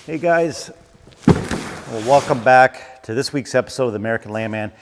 Hey guys, well, welcome back to this week's episode of the American Landman.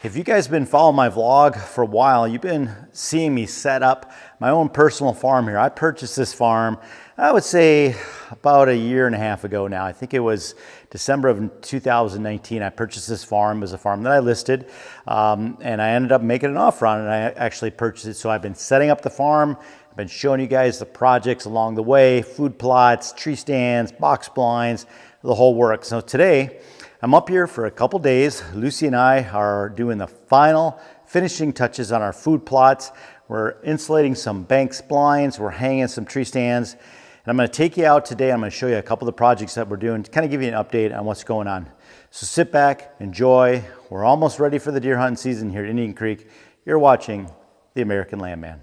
If you guys have been following my vlog for a while, you've been seeing me set up my own personal farm here. I purchased this farm, I would say about a year and a half ago now. I think it was December of 2019. I purchased this farm. It was a farm that I listed, and I ended up making an offer on it. And I actually purchased it. So I've been setting up the farm. I've been showing you guys the projects along the way, food plots, tree stands, box blinds, the whole work. So today, I'm up here for a couple days. Lucy and I are doing the final finishing touches on our food plots. We're insulating some bank blinds. We're hanging some tree stands. And I'm going to take you out today. I'm going to show you a couple of the projects that we're doing to kind of give you an update on what's going on. So sit back, enjoy. We're almost ready for the deer hunting season here at Indian Creek. You're watching The American Landman.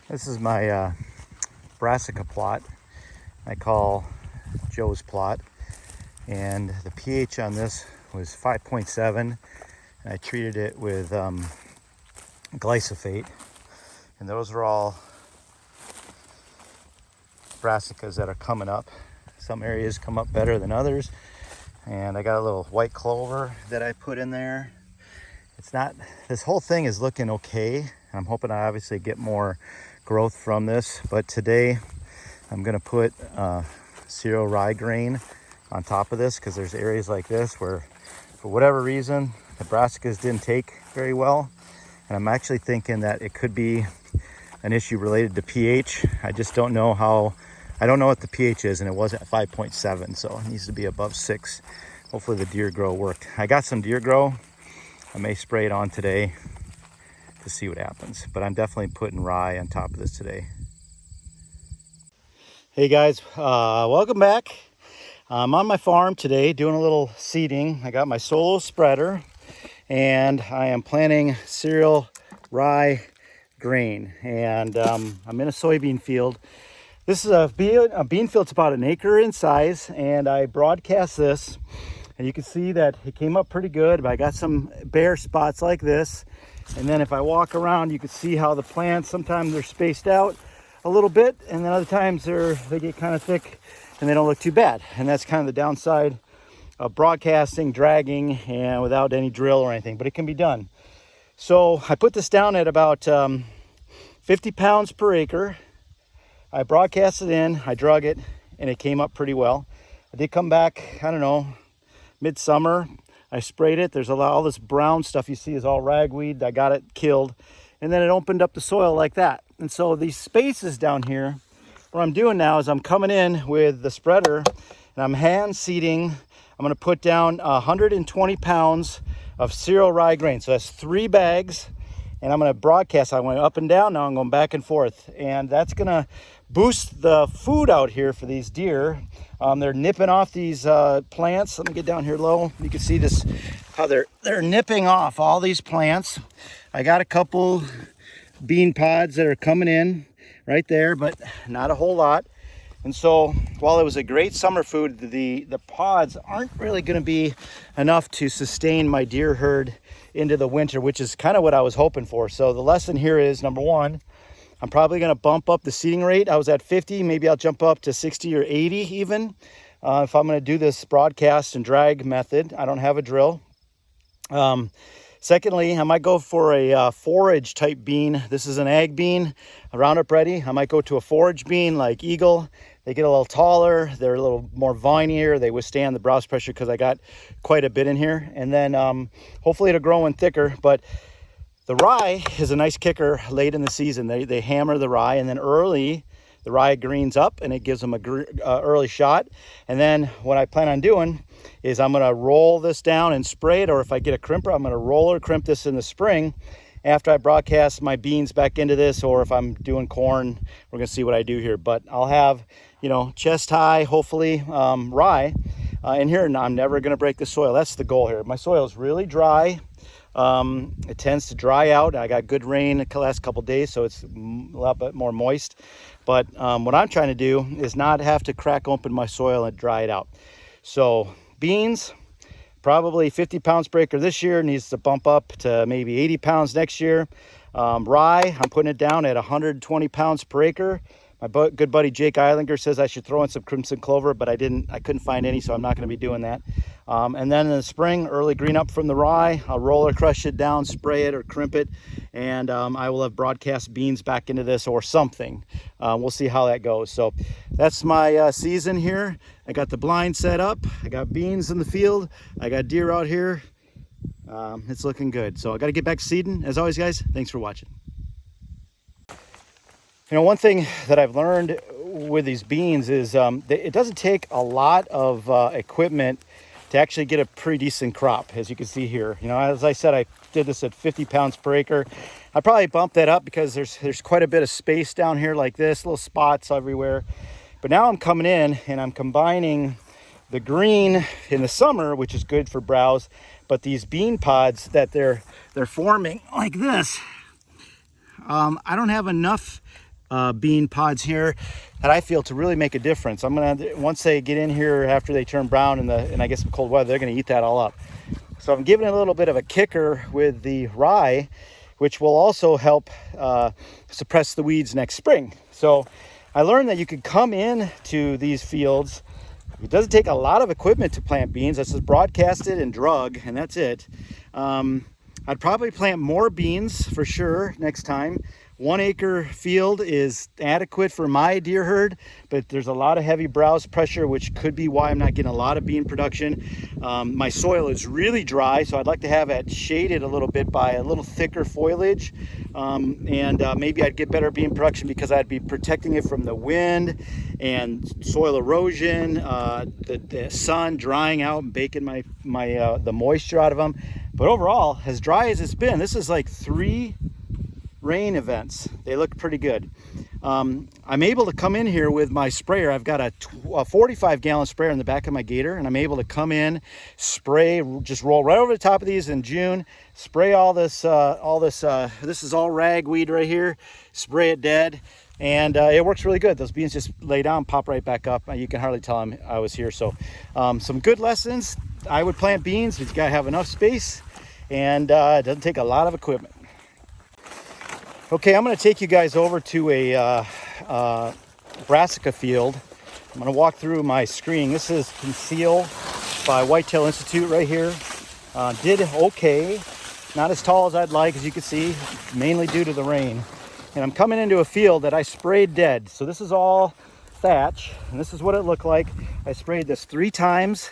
This is my Brassica plot. I call Joe's plot. And the pH on this was 5.7. And I treated it with glyphosate. And those are all Brassicas that are coming up. Some areas come up better than others. And I got a little white clover that I put in there. It's not, this whole thing is looking okay. I'm hoping I obviously get more growth from this, but today I'm going to put cereal rye grain on top of this because there's areas like this where for whatever reason the brassicas didn't take very well, and I'm actually thinking that it could be an issue related to pH. I just don't know how, I don't know what the pH is, and it was at 5.7, so it needs to be above 6. Hopefully the deer grow worked. I got some deer grow. I may spray it on today to see what happens, but I'm definitely putting rye on top of this today. Hey guys, welcome back. I'm on my farm today doing a little seeding. I got my solo spreader and I am planting cereal rye grain, and I'm in a soybean field. This is a bean field. It's about an acre in size, and I broadcast this and you can see that it came up pretty good, but I got some bare spots like this. And then if I walk around, you can see how the plants, sometimes they're spaced out a little bit, and then other times they get kind of thick and they don't look too bad. And that's kind of the downside of broadcasting, dragging, and without any drill or anything, but it can be done. So I put this down at about 50 pounds per acre. I broadcast it in, I drug it, and it came up pretty well. I did come back, I don't know, midsummer. I sprayed it. There's all this brown stuff you see is all ragweed. I got it killed. And then it opened up the soil like that. And so these spaces down here, what I'm doing now is I'm coming in with the spreader and I'm hand seeding. I'm going to put down 120 pounds of cereal rye grain. So that's 3 bags. And I'm going to broadcast. I went up and down. Now I'm going back and forth. And that's going to boost the food out here for these deer. They're nipping off these plants. Let me get down here low. You can see this, how they're nipping off all these plants. I got a couple bean pods that are coming in right there, but not a whole lot. And so while it was a great summer food, the pods aren't really going to be enough to sustain my deer herd into the winter, which is kind of what I was hoping for. So the lesson here is, number one, I'm probably going to bump up the seeding rate. I was at 50. Maybe I'll jump up to 60 or 80 even if I'm going to do this broadcast and drag method. I don't have a drill. Secondly, I might go for a forage type bean. This is an ag bean, a Roundup Ready. I might go to a forage bean like Eagle. They get a little taller. They're a little more vinier. They withstand the browse pressure because I got quite a bit in here. And then hopefully it'll grow in thicker. But the rye is a nice kicker late in the season. They hammer the rye, and then early the rye greens up and it gives them a early shot. And then what I plan on doing is I'm going to roll this down and spray it, or if I get a crimper, I'm going to roll or crimp this in the spring after I broadcast my beans back into this, or if I'm doing corn, we're going to see what I do here. But I'll have, chest high, hopefully, rye in here, and I'm never going to break the soil. That's the goal here. My soil is really dry. It tends to dry out. I got good rain the last couple days, so it's a lot bit more moist. But what I'm trying to do is not have to crack open my soil and dry it out. So beans, probably 50 pound sprayer this year, needs to bump up to maybe 80 pounds next year. Rye, I'm putting it down at 120 pounds per acre. My good buddy Jake Eilinger says I should throw in some crimson clover, but I couldn't find any, so I'm not going to be doing that. And then in the spring, early green up from the rye, I'll roller crush it down, spray it or crimp it, and I will have broadcast beans back into this or something. We'll see how that goes. So that's my season here. I got the blind set up. I got beans in the field. I got deer out here. It's looking good. So I got to get back to seeding. As always, guys, thanks for watching. You know, one thing that I've learned with these beans is it doesn't take a lot of equipment to actually get a pretty decent crop, as you can see here. You know, as I said, I did this at 50 pounds per acre. I probably bumped that up because there's quite a bit of space down here like this, little spots everywhere. But now I'm coming in and I'm combining the green in the summer, which is good for browse, but these bean pods that they're forming like this, I don't have enough bean pods here that I feel to really make a difference. I'm gonna, once they get in here after they turn brown and I get some cold weather, they're gonna eat that all up. So I'm giving it a little bit of a kicker with the rye, which will also help suppress the weeds next spring. So I learned that you could come in to these fields. It doesn't take a lot of equipment to plant beans. That's just broadcasted and drug, and that's it. I'd probably plant more beans for sure next time. 1 acre field is adequate for my deer herd, but there's a lot of heavy browse pressure, which could be why I'm not getting a lot of bean production. My soil is really dry, so I'd like to have it shaded a little bit by a little thicker foliage. Maybe I'd get better bean production because I'd be protecting it from the wind and soil erosion, the sun drying out and baking the moisture out of them. But overall, as dry as it's been, this is like 3 rain events. They look pretty good. I'm able to come in here with my sprayer. I've got a 45 gallon sprayer in the back of my Gator, and I'm able to come in, spray, just roll right over the top of these in June, spray this is all ragweed right here, spray it dead, and it works really good. Those beans just lay down, pop right back up. You can hardly tell I was here. So some good lessons. I would plant beans, but you gotta have enough space, and it doesn't take a lot of equipment. Okay, I'm going to take you guys over to a brassica field. I'm going to walk through my screening. This is Conceal by Whitetail Institute right here. Did okay. Not as tall as I'd like, as you can see, mainly due to the rain. And I'm coming into a field that I sprayed dead. So this is all thatch, and this is what it looked like. I sprayed this 3 times,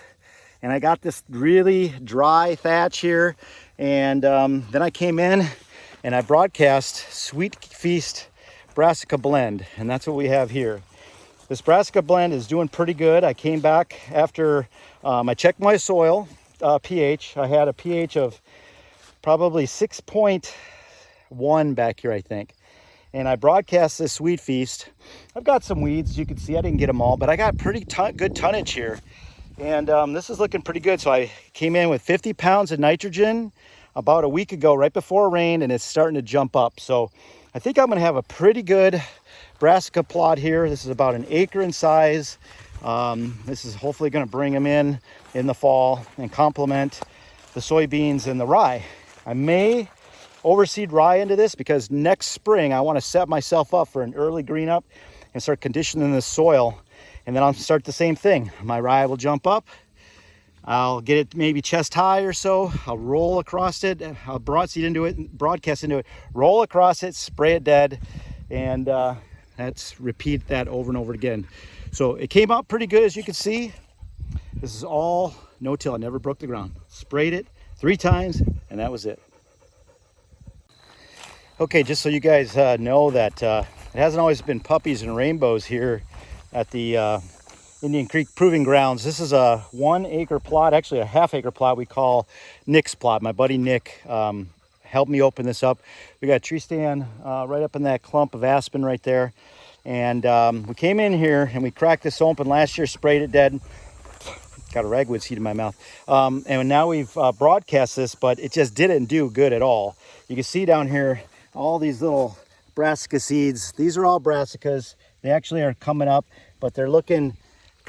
and I got this really dry thatch here. And then I came in and I broadcast Sweet Feast Brassica Blend, and that's what we have here. This Brassica Blend is doing pretty good. I came back after I checked my soil pH. I had a pH of probably 6.1 back here, I think. And I broadcast this Sweet Feast. I've got some weeds, you can see. I didn't get them all, but I got pretty good tonnage here. And this is looking pretty good. So I came in with 50 pounds of nitrogen about a week ago, right before rain, and it's starting to jump up. So I think I'm going to have a pretty good brassica plot here. This is about 1 acre in size. This is hopefully going to bring them in the fall and complement the soybeans and the rye. I may overseed rye into this because next spring I want to set myself up for an early green up and start conditioning the soil, and then I'll start the same thing. My rye will jump up. I'll get it maybe chest high or so. I'll roll across it. I'll broadseed into it, broadcast into it, roll across it, spray it dead, and let's repeat that over and over again. So it came out pretty good, as you can see. This is all no-till. I never broke the ground. Sprayed it 3 times, and that was it. Okay, just so you guys know that it hasn't always been puppies and rainbows here at the Indian Creek Proving Grounds. This is a 1 acre plot, actually a ½ acre plot we call Nick's plot. My buddy Nick helped me open this up. We got a tree stand right up in that clump of aspen right there. And we came in here and we cracked this open last year, sprayed it dead. Got a ragwood seed in my mouth. And now we've broadcast this, but it just didn't do good at all. You can see down here all these little brassica seeds. These are all brassicas. They actually are coming up, but they're looking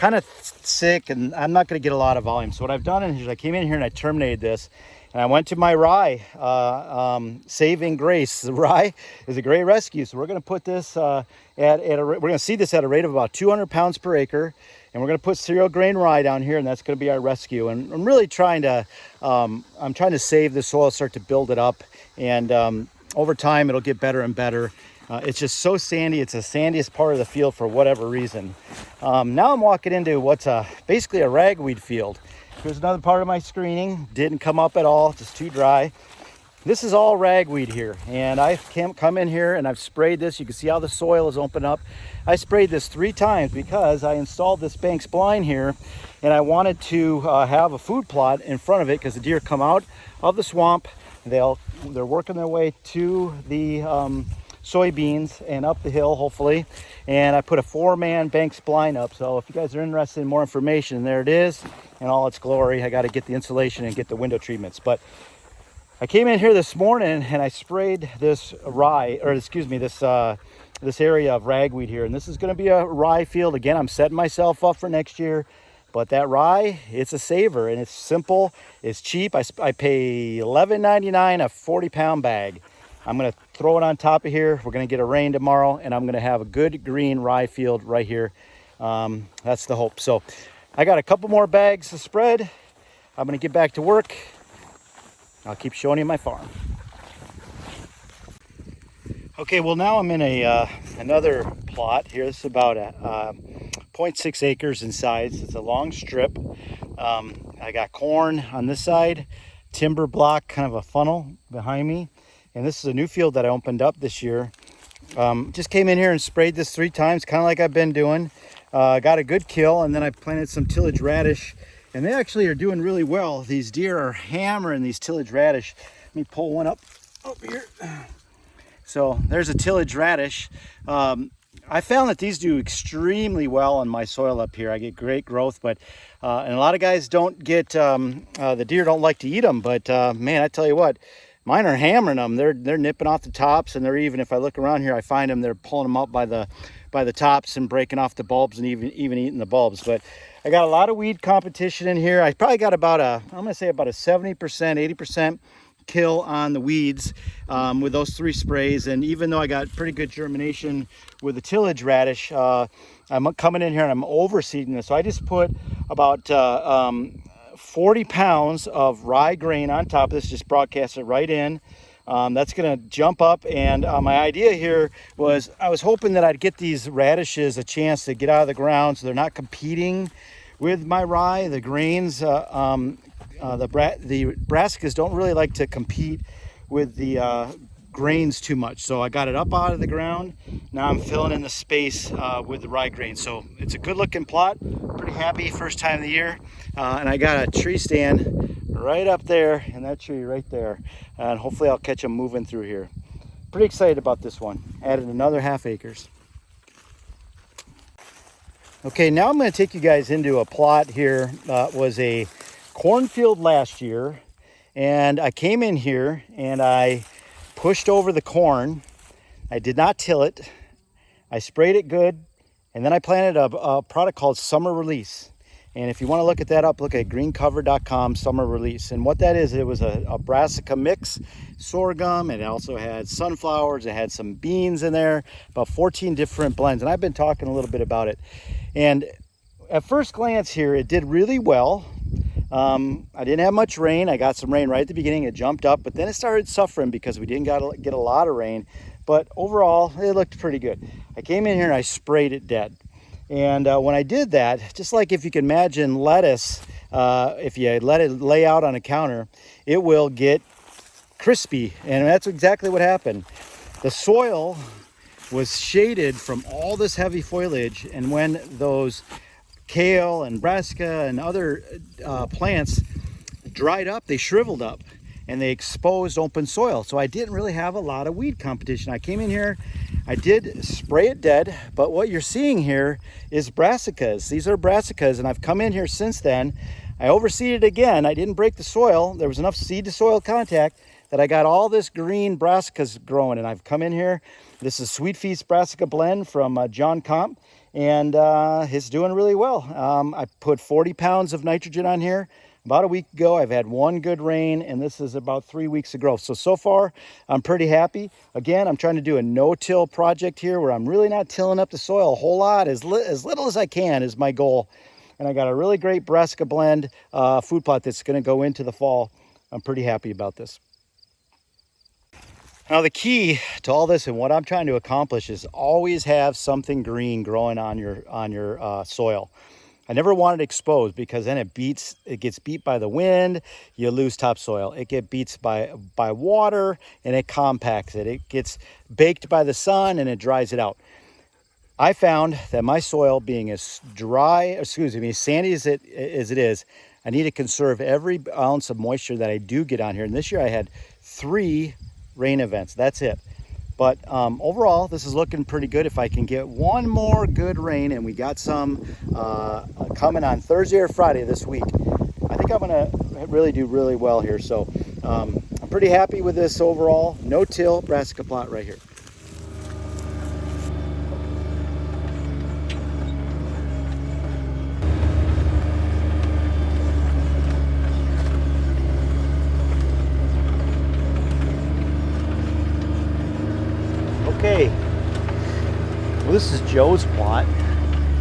kind of sick, and I'm not going to get a lot of volume. So what I've done is I came in here and I terminated this, and I went to my rye saving grace. The rye is a great rescue, so we're going to put this we're going to seed this at a rate of about 200 pounds per acre, and we're going to put cereal grain rye down here, and that's going to be our rescue. And I'm really trying to save the soil, start to build it up, and over time it'll get better and better. It's just so sandy. It's the sandiest part of the field for whatever reason. Now I'm walking into what's basically a ragweed field. Here's another part of my screening. Didn't come up at all, just too dry. This is all ragweed here, and I come in here and I've sprayed this. You can see how the soil is opened up. I sprayed this 3 times because I installed this Banks blind here, and I wanted to have a food plot in front of it because the deer come out of the swamp. They're working their way to the soybeans and up the hill, hopefully. And I put a 4-man Banks blind up. So if you guys are interested in more information, there it is in all its glory. I got to get the insulation and get the window treatments. But I came in here this morning and I sprayed this this area of ragweed here. And this is going to be a rye field. Again, I'm setting myself up for next year. But that rye, it's a saver, and it's simple, it's cheap. I pay $11.99 a 40-pound bag. I'm going to throw it on top of here. We're going to get a rain tomorrow, and I'm going to have a good green rye field right here. That's the hope. So I got a couple more bags to spread. I'm going to get back to work. I'll keep showing you my farm. Okay, well now I'm in another plot here. This is about 0.6 acres in size. It's a long strip. I got corn on this side, timber block, kind of a funnel behind me. And this is a new field that I opened up this year. Just came in here and sprayed this 3 times, kind of like I've been doing. Got a good kill, and then I planted some tillage radish, and they actually are doing really well. These deer are hammering these tillage radish. Let me pull one up here. So there's a tillage radish. I found that these do extremely well on my soil up here. I get great growth, but and a lot of guys don't get the deer don't like to eat them. But man, I tell you what, mine are hammering them. They're nipping off the tops, and they're even, if I look around here, I find them, they're pulling them up by the tops and breaking off the bulbs and even eating the bulbs. But I got a lot of weed competition in here. I probably got about I'm gonna say about a 70%, 80% kill on the weeds with those 3 sprays. And even though I got pretty good germination with the tillage radish, I'm coming in here and I'm overseeding this. So I just put about 40 pounds of rye grain on top of this, just broadcast it right in. That's gonna jump up, and my idea here was I was hoping that I'd get these radishes a chance to get out of the ground so they're not competing with my rye. The grains, the brassicas don't really like to compete with the grains too much. So I got it up out of the ground. Now I'm filling in the space with the rye grain. So it's a good looking plot. Pretty happy, first time of the year. And I got a tree stand right up there, and that tree right there. And hopefully I'll catch them moving through here. Pretty excited about this one. Added another 1/2 acres. Okay, now I'm going to take you guys into a plot here. Was a cornfield last year, and I came in here and I pushed over the corn. I did not till it. I sprayed it good, and then I planted a product called Summer Release. And if you want to look at that up, look at greencover.com, Summer Release. And what that is, it was a brassica mix, sorghum. It also had sunflowers. It had some beans in there, about 14 different blends. And I've been talking a little bit about it. And at first glance here, it did really well. I didn't have much rain. I got some rain right at the beginning. It jumped up, but then it started suffering because we didn't get a lot of rain. But overall, it looked pretty good. I came in here and I sprayed it dead. And when I did that, just like if you can imagine lettuce, if you let it lay out on a counter, it will get crispy. And that's exactly what happened. The soil was shaded from all this heavy foliage, and when those kale and brassica and other plants dried up, they shriveled up and they exposed open soil. So I didn't really have a lot of weed competition. I came in here, I did spray it dead, but what you're seeing here is brassicas. These are brassicas, and I've come in here since then. I overseeded again. I didn't break the soil. There was enough seed to soil contact that I got all this green brassicas growing, and I've come in here. This is Sweet Feast Brassica Blend from John Comp, and it's doing really well. I put 40 pounds of nitrogen on here about a week ago. I've had one good rain, and this is about 3 weeks of growth. So far, I'm pretty happy. Again, I'm trying to do a no-till project here where I'm really not tilling up the soil a whole lot. As little as I can is my goal. And I got a really great Brassica blend food plot that's going to go into the fall. I'm pretty happy about this. Now the key to all this and what I'm trying to accomplish is always have something green growing on your soil. I never wanted it exposed because then it gets beat by the wind, you lose topsoil. It gets beat by water and it compacts it. It gets baked by the sun and it dries it out. I found that my soil being as sandy as it is, I need to conserve every ounce of moisture that I do get on here. And this year I had 3 rain events. That's it. But overall, this is looking pretty good. If I can get one more good rain, and we got some coming on Thursday or Friday this week, I think I'm going to really do really well here. So I'm pretty happy with this overall no-till brassica plot right here. Okay, well, this is Joe's plot.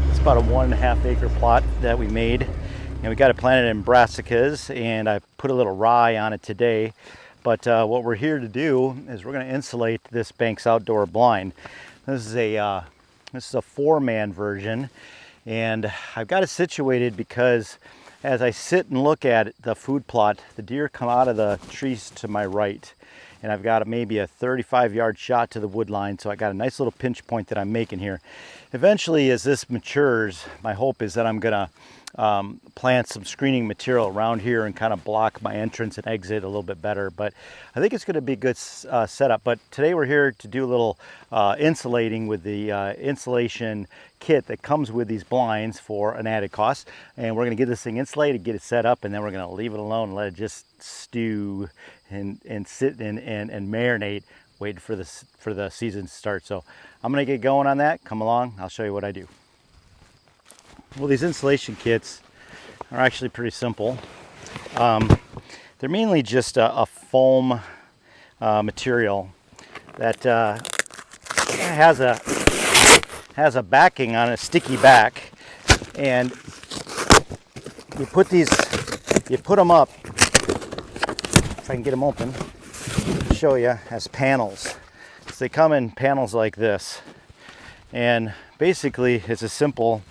It's about a 1.5 acre plot that we made, and we got it planted in brassicas, and I put a little rye on it today. But what we're here to do is we're going to insulate this Banks outdoor blind. This is a 4-man version, and I've got it situated because as I sit and look at the food plot, the deer come out of the trees to my right. And I've got maybe a 35-yard shot to the wood line, so I got a nice little pinch point that I'm making here. Eventually, as this matures, my hope is that I'm gonna plant some screening material around here and kind of block my entrance and exit a little bit better. But I think it's gonna be a good setup. But today we're here to do a little insulating with the insulation kit that comes with these blinds for an added cost. And we're gonna get this thing insulated, get it set up, and then we're gonna leave it alone and let it just stew and sit and marinate, waiting for the season to start. So I'm gonna get going on that. Come along, I'll show you what I do. Well, these insulation kits are actually pretty simple. They're mainly just a foam material that has a backing on a sticky back, and you put them up. If I can get them open, show you, as panels. So they come in panels like this, and basically it's as simple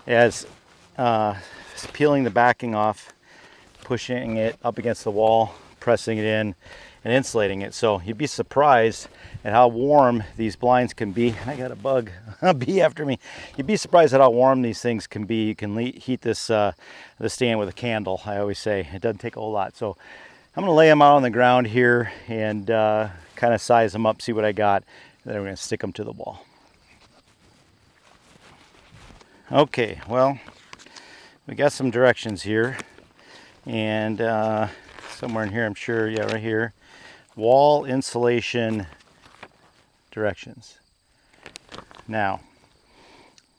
as peeling the backing off, pushing it up against the wall, pressing it in, and insulating it. So you'd be surprised at how warm these blinds can be. I got a bee after me. You'd be surprised at how warm these things can be. You can heat this the stand with a candle. I always say it doesn't take a whole lot. So I'm gonna lay them out on the ground here and kind of size them up, see what I got. Then we're gonna stick them to the wall. Okay, well, we got some directions here, and somewhere in here, I'm sure, yeah, right here, wall insulation directions. Now,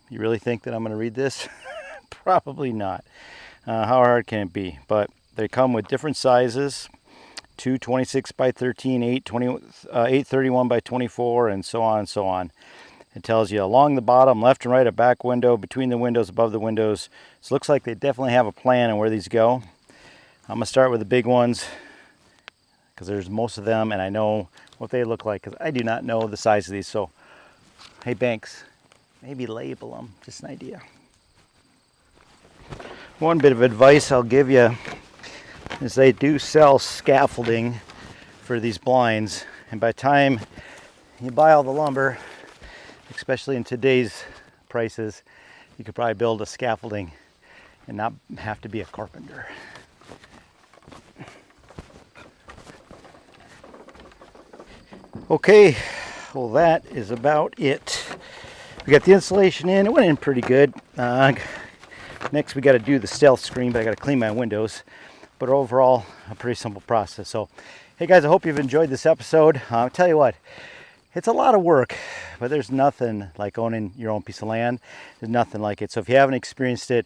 you really think that I'm going to read this? Probably not. How hard can it be? But they come with different sizes: 2 26 by 13, 8 31 by 24, and so on and so on. It tells you along the bottom, left and right, a back window, between the windows, above the windows. So it looks like they definitely have a plan on where these go. I'm gonna start with the big ones because there's most of them, and I know what they look like because I do not know the size of these. So, hey Banks, maybe label them, just an idea. One bit of advice I'll give you is they do sell scaffolding for these blinds, and by the time you buy all the lumber, especially in today's prices, you could probably build a scaffolding and not have to be a carpenter. Okay, well that is about it. We got the insulation in, it went in pretty good. Next we got to do the stealth screen, but I got to clean my windows. But overall, a pretty simple process. So, hey guys, I hope you've enjoyed this episode. I'll tell you what, It's a lot of work, but there's nothing like owning your own piece of land. There's nothing like it. So if you haven't experienced it,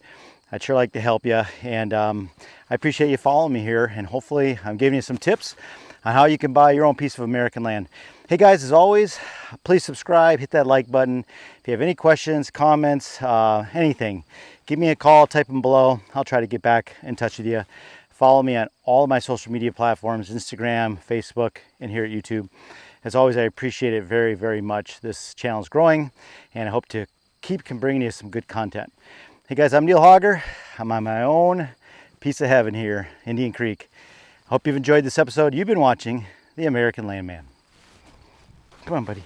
I'd sure like to help you. And I appreciate you following me here. And hopefully I'm giving you some tips on how you can buy your own piece of American land. Hey guys, as always, please subscribe, hit that like button. If you have any questions, comments, anything, give me a call, type them below. I'll try to get back in touch with you. Follow me on all of my social media platforms, Instagram, Facebook, and here at YouTube. As always, I appreciate it very, very much. This channel is growing, and I hope to keep bringing you some good content. Hey guys, I'm Neil Hogger. I'm on my own piece of heaven here, Indian Creek. I hope you've enjoyed this episode. You've been watching The American Landman. Come on, buddy.